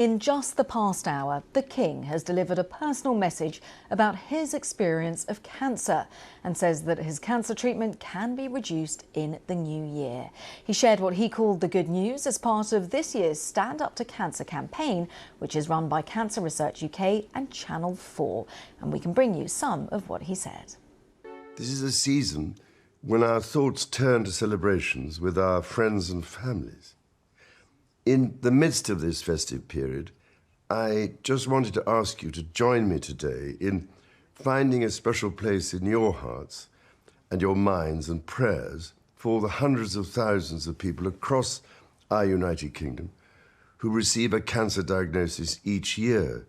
In just the past hour, the King has delivered a personal message about his experience of cancer and says that his cancer treatment can be reduced in the new year. He shared what he called the good news as part of this year's Stand Up to Cancer campaign, which is run by Cancer Research UK and Channel 4. And we can bring you some of what he said. This is a season when our thoughts turn to celebrations with our friends and families. In the midst of this festive period, I just wanted to ask you to join me today in finding a special place in your hearts and your minds and prayers for the hundreds of thousands of people across our United Kingdom who receive a cancer diagnosis each year,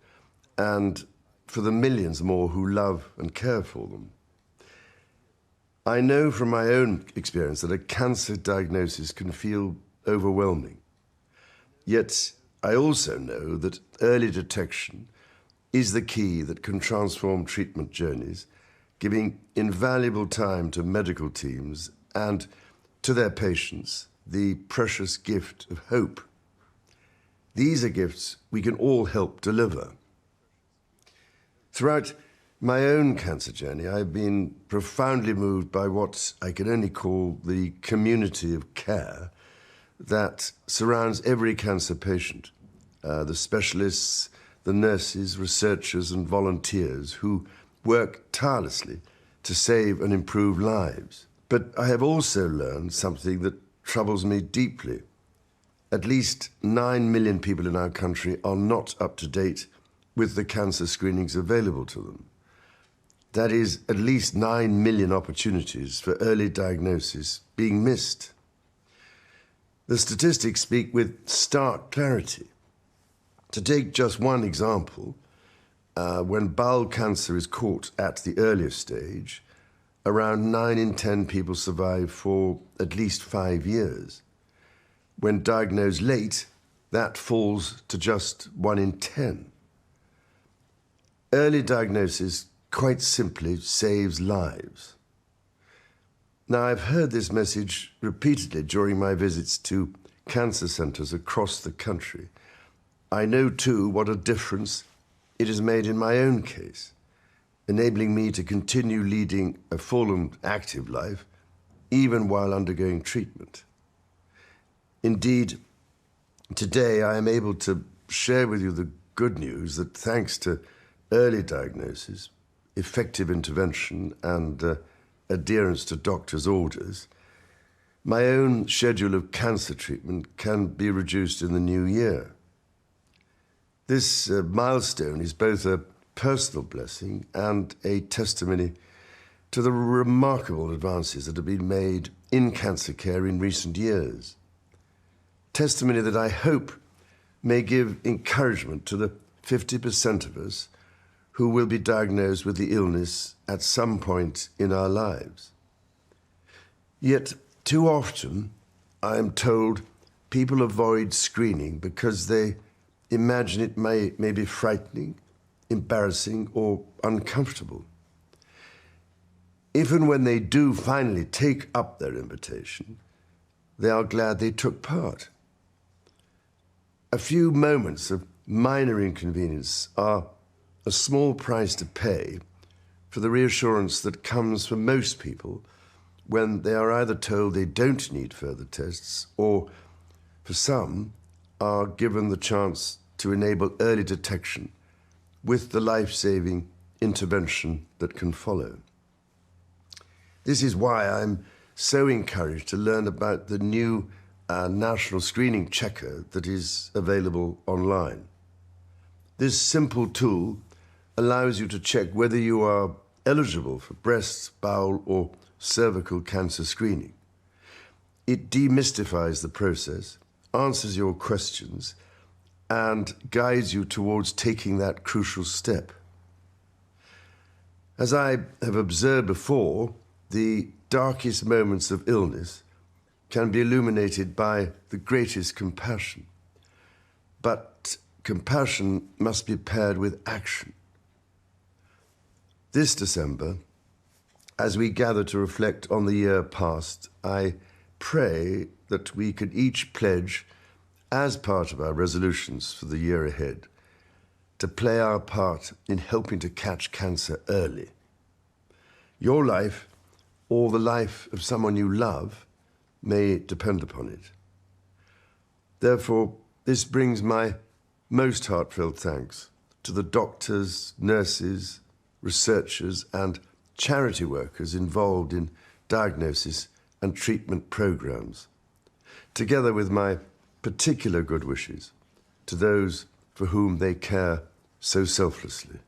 and for the millions more who love and care for them. I know from my own experience that a cancer diagnosis can feel overwhelming. Yet, I also know that early detection is the key that can transform treatment journeys, giving invaluable time to medical teams and to their patients the precious gift of hope. These are gifts we can all help deliver. Throughout my own cancer journey, I've been profoundly moved by what I can only call the community of care that surrounds every cancer patient, the specialists, the nurses, researchers and volunteers who work tirelessly to save and improve lives. But I have also learned something that troubles me deeply. At least 9 million people in our country are not up to date with the cancer screenings available to them. That is at least 9 million opportunities for early diagnosis being missed. The statistics speak with stark clarity. To take just one example, when bowel cancer is caught at the earliest stage, around 9 in 10 people survive for at least 5 years. When diagnosed late, that falls to just 1 in 10. Early diagnosis quite simply saves lives. Now, I've heard this message repeatedly during my visits to cancer centres across the country. I know, too, what a difference it has made in my own case, enabling me to continue leading a full and active life, even while undergoing treatment. Indeed, today I am able to share with you the good news that thanks to early diagnosis, effective intervention and adherence to doctors' orders, my own schedule of cancer treatment can be reduced in the new year. This milestone is both a personal blessing and a testimony to the remarkable advances that have been made in cancer care in recent years. Testimony that I hope may give encouragement to the 50% of us who will be diagnosed with the illness at some point in our lives. Yet, too often, I am told people avoid screening because they imagine it may be frightening, embarrassing, or uncomfortable. If and when they do finally take up their invitation, they are glad they took part. A few moments of minor inconvenience are a small price to pay for the reassurance that comes from most people when they are either told they don't need further tests or, for some, are given the chance to enable early detection with the life-saving intervention that can follow. This is why I'm so encouraged to learn about the new national screening checker that is available online. This simple tool allows you to check whether you are eligible for breast, bowel, or cervical cancer screening. It demystifies the process, answers your questions, and guides you towards taking that crucial step. As I have observed before, the darkest moments of illness can be illuminated by the greatest compassion. But compassion must be paired with action. This December, as we gather to reflect on the year past, I pray that we could each pledge as part of our resolutions for the year ahead, to play our part in helping to catch cancer early. Your life, or the life of someone you love, may depend upon it. Therefore, this brings my most heartfelt thanks to the doctors, nurses, researchers, and charity workers involved in diagnosis and treatment programs, together with my particular good wishes to those for whom they care so selflessly.